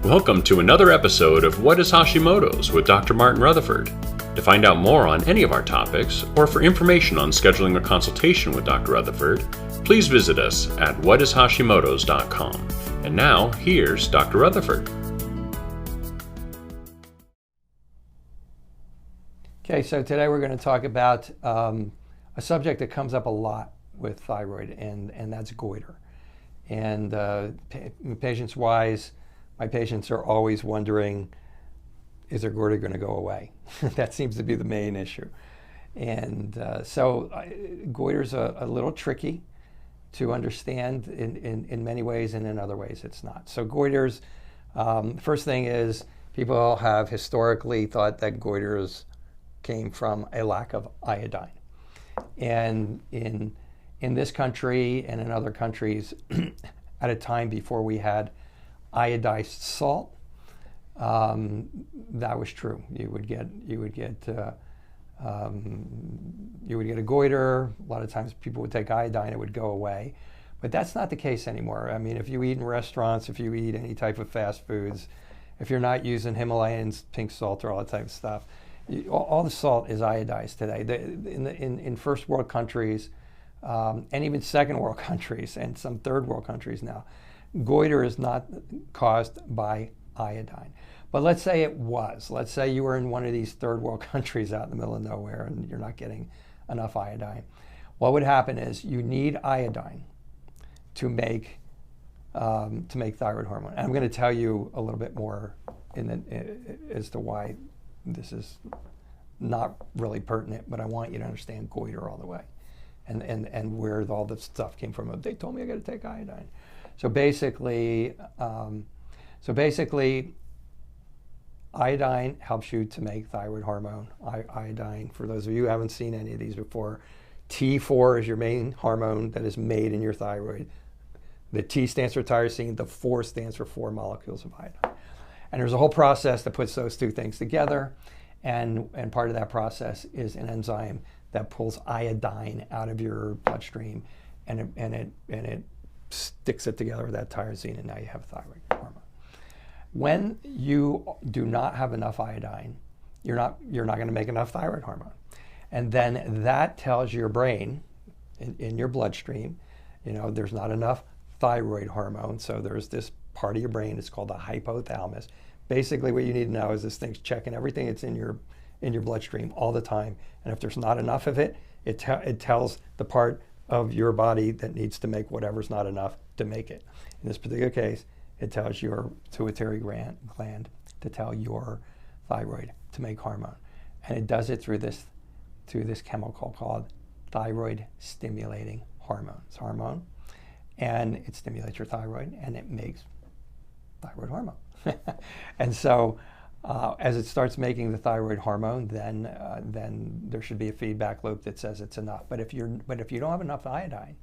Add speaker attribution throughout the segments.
Speaker 1: Welcome to another episode of What is Hashimoto's with Dr. Martin Rutherford. To find out more on any of our topics, or for information on scheduling a consultation with Dr. Rutherford, please visit us at whatishashimotos.com. And now, here's Dr. Rutherford.
Speaker 2: Okay, so today we're going to talk about a subject that comes up a lot with thyroid, and that's goiter. And patients-wise, my patients are always wondering, is their goiter going to go away? That seems to be the main issue. And so goiter's a little tricky to understand in many ways, and in other ways it's not. So goiters, first thing is, people have historically thought that goiters came from a lack of iodine. And in this country and in other countries, at a time before we had iodized salt, that was true. You would get a goiter. A lot of times people would take iodine, it would go away. But that's not the case anymore. I mean, if you eat in restaurants, if you eat any type of fast foods, if you're not using Himalayan pink salt or all that type of stuff, all the salt is iodized today. In first world countries, and even second world countries, and some third world countries now, goiter is not caused by iodine. But let's say it was. Let's say you were in one of these third world countries out in the middle of nowhere and you're not getting enough iodine. What would happen is you need iodine to make thyroid hormone. And I'm going to tell you a little bit more as to why this is not really pertinent, but I want you to understand goiter all the way, and where all this stuff came from. They told me I got to take iodine. So basically, iodine helps you to make thyroid hormone. Iodine, for those of you who haven't seen any of these before, T4 is your main hormone that is made in your thyroid. The T stands for tyrosine, the 4 stands for 4 molecules of iodine. And there's a whole process that puts those two things together, and part of that process is an enzyme that pulls iodine out of your bloodstream, and it sticks it together with that tyrosine, and now you have thyroid hormone. When you do not have enough iodine, you're not going to make enough thyroid hormone, and then that tells your brain in your bloodstream, there's not enough thyroid hormone. So there's this part of your brain, it's called the hypothalamus. Basically what you need to know is this thing's checking everything that's in your bloodstream all the time, and if there's not enough of it, it tells the part of your body that needs to make whatever's not enough to make it. In this particular case, it tells your pituitary gland to tell your thyroid to make hormone, and it does it through this chemical called thyroid stimulating hormone. It's hormone, and it stimulates your thyroid, and it makes thyroid hormone. And so as it starts making the thyroid hormone, then there should be a feedback loop that says it's enough. But if you don't have enough iodine,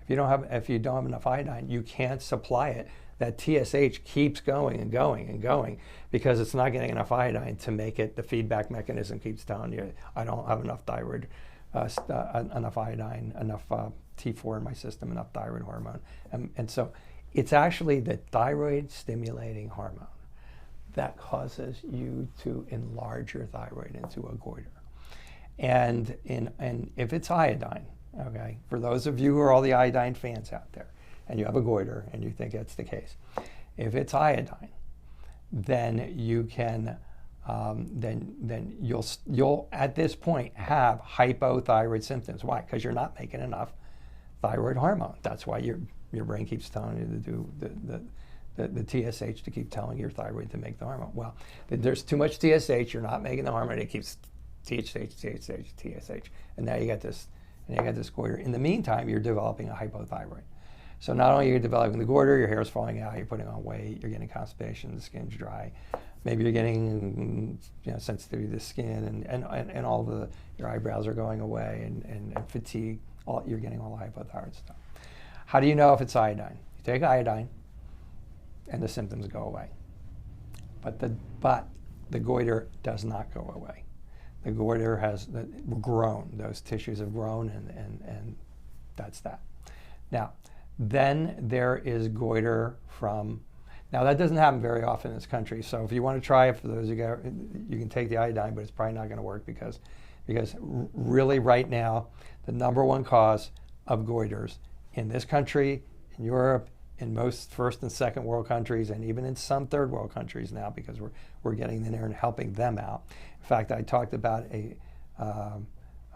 Speaker 2: if you don't have enough iodine, you can't supply it. That TSH keeps going and going and going because it's not getting enough iodine to make it. The feedback mechanism keeps telling you, I don't have enough thyroid, enough iodine, enough T4 in my system, enough thyroid hormone. And so it's actually the thyroid stimulating hormone that causes you to enlarge your thyroid into a goiter. And if it's iodine, okay, for those of you who are all the iodine fans out there, and you have a goiter and you think that's the case, if it's iodine, then you can, then you'll at this point have hypothyroid symptoms. Why? Because you're not making enough thyroid hormone. That's why your brain keeps telling you to do the TSH to keep telling your thyroid to make the hormone. Well, there's too much TSH, you're not making the hormone, it keeps TSH, and now you got this goiter. In the meantime, you're developing a hypothyroid. So not only are you developing the goiter, your hair is falling out, you're putting on weight, you're getting constipation, the skin's dry, maybe you're getting sensitivity to the skin, and all your eyebrows are going away, and fatigue. You're getting all the hypothyroid stuff. How do you know if it's iodine? You take iodine, and the symptoms go away. But the goiter does not go away. The goiter has grown; those tissues have grown, and that's that. Now, then there is goiter from Now that doesn't happen very often in this country. So if you want to try it, for those you can take the iodine, but it's probably not going to work because really right now the number one cause of goiters in this country, in Europe, in most first and second world countries, and even in some third world countries now, because we're getting in there and helping them out. In fact, I talked about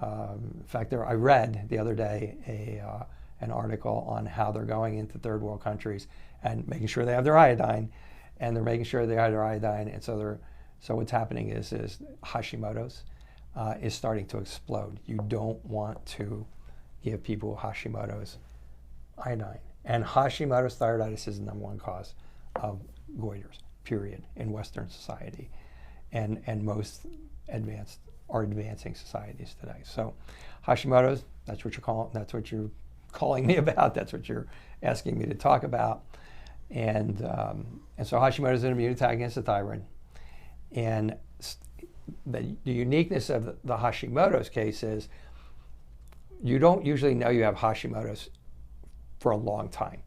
Speaker 2: I read the other day an article on how they're going into third world countries and making sure they have their iodine, and they're making sure they have their iodine, and so what's happening is Hashimoto's is starting to explode. You don't want to give people Hashimoto's iodine. And Hashimoto's thyroiditis is the number one cause of goiters, period, in Western society, and most advancing societies today. So Hashimoto's, that's what you're calling me about. That's what you're asking me to talk about. And so Hashimoto's is an immune attack against the thyroid. And the uniqueness of the Hashimoto's case is you don't usually know you have Hashimoto's for a long time.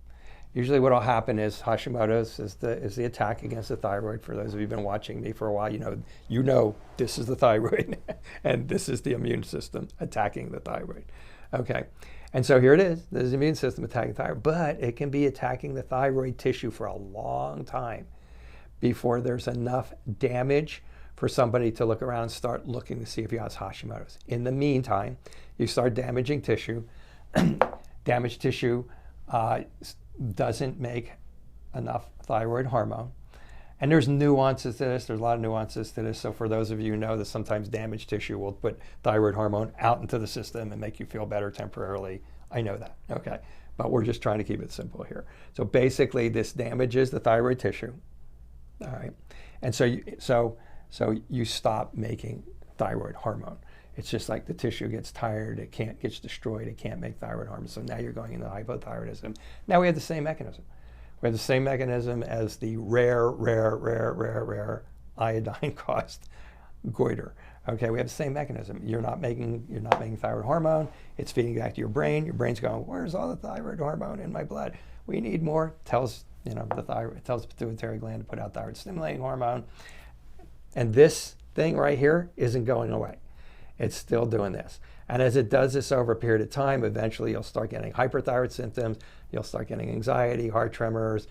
Speaker 2: Usually what will happen is Hashimoto's is the attack against the thyroid. For those of you who've been watching me for a while, you know this is the thyroid and this is the immune system attacking the thyroid. Okay, and so here it is. This is the immune system attacking the thyroid, but it can be attacking the thyroid tissue for a long time before there's enough damage for somebody to look around and start looking to see if you have Hashimoto's. In the meantime, you start damaging tissue. Damaged tissue doesn't make enough thyroid hormone. And there's nuances to this. There's a lot of nuances to this. So for those of you who know that sometimes damaged tissue will put thyroid hormone out into the system and make you feel better temporarily. I know that, okay? But we're just trying to keep it simple here. So basically this damages the thyroid tissue, all right? And so you stop making thyroid hormone. It's just like the tissue gets tired, gets destroyed, it can't make thyroid hormone. So now you're going into hypothyroidism. Now we have the same mechanism. We have the same mechanism as the rare iodine-caused goiter. Okay, we have the same mechanism. You're not making thyroid hormone. It's feeding back to your brain. Your brain's going, where's all the thyroid hormone in my blood? We need more. Tells the pituitary gland to put out thyroid stimulating hormone. And this thing right here isn't going away. It's still doing this. And as it does this over a period of time, eventually you'll start getting hyperthyroid symptoms. You'll start getting anxiety, heart tremors,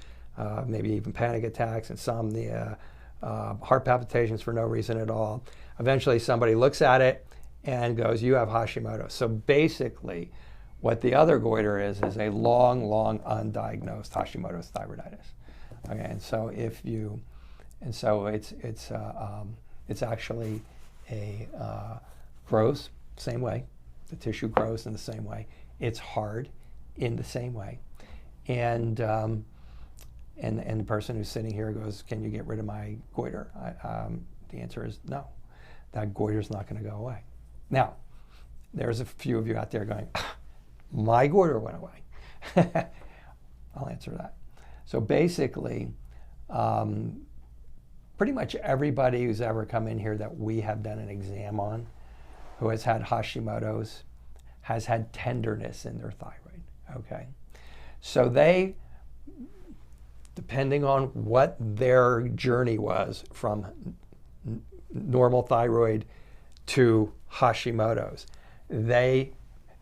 Speaker 2: maybe even panic attacks, insomnia, heart palpitations for no reason at all. Eventually somebody looks at it and goes, you have Hashimoto. So basically what the other goiter is a long undiagnosed Hashimoto's thyroiditis. Okay, and so it's actually grows same way. The tissue grows in the same way. It's hard in the same way. And the person who's sitting here goes, can you get rid of my goiter? The answer is no. That goiter's not going to go away. Now, there's a few of you out there going, my goiter went away. I'll answer that. So basically, pretty much everybody who's ever come in here that we have done an exam on, who has had Hashimoto's, has had tenderness in their thyroid, okay? So they, depending on what their journey was from normal thyroid to Hashimoto's, they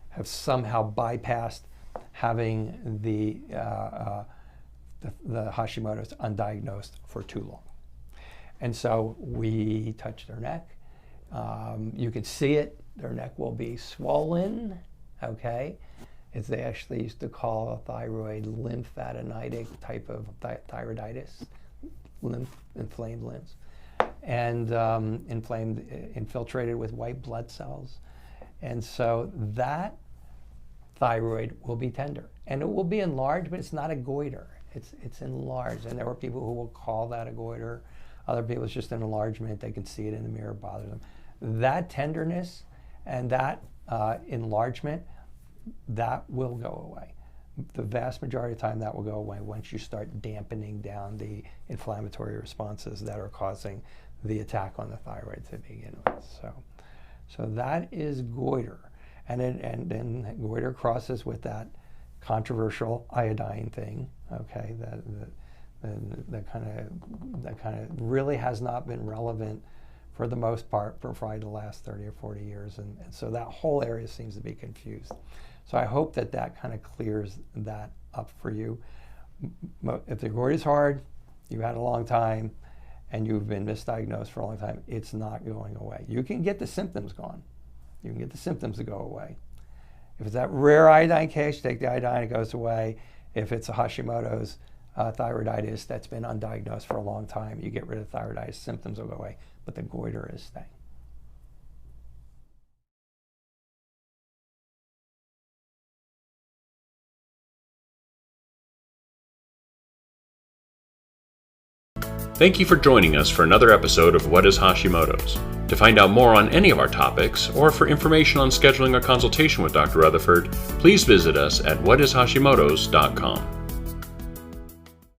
Speaker 2: have somehow bypassed having the Hashimoto's undiagnosed for too long. And so we touch their neck. You can see it. Their neck will be swollen, okay? As they actually used to call a thyroid lymphadeninitic type of thyroiditis, inflamed limbs, and infiltrated with white blood cells. And so that thyroid will be tender. And it will be enlarged, but it's not a goiter. It's enlarged. And there are people who will call that a goiter. Other people, it's just an enlargement. They can see it in the mirror, bothers them. That tenderness and that enlargement, that will go away. The vast majority of the time that will go away once you start dampening down the inflammatory responses that are causing the attack on the thyroid to begin with. So that is goiter. And then goiter crosses with that controversial iodine thing, okay, And that kind of really has not been relevant for the most part for probably the last 30 or 40 years. And so that whole area seems to be confused. So I hope that kind of clears that up for you. If the goiter is hard, you've had a long time, and you've been misdiagnosed for a long time, it's not going away. You can get the symptoms gone. You can get the symptoms to go away. If it's that rare iodine case, you take the iodine, it goes away. If it's a Hashimoto's thyroiditis that's been undiagnosed for a long time, you get rid of thyroiditis, symptoms will go away, but the goiter is staying.
Speaker 1: Thank you for joining us for another episode of What is Hashimoto's? To find out more on any of our topics, or for information on scheduling a consultation with Dr. Rutherford, please visit us at whatishashimotos.com.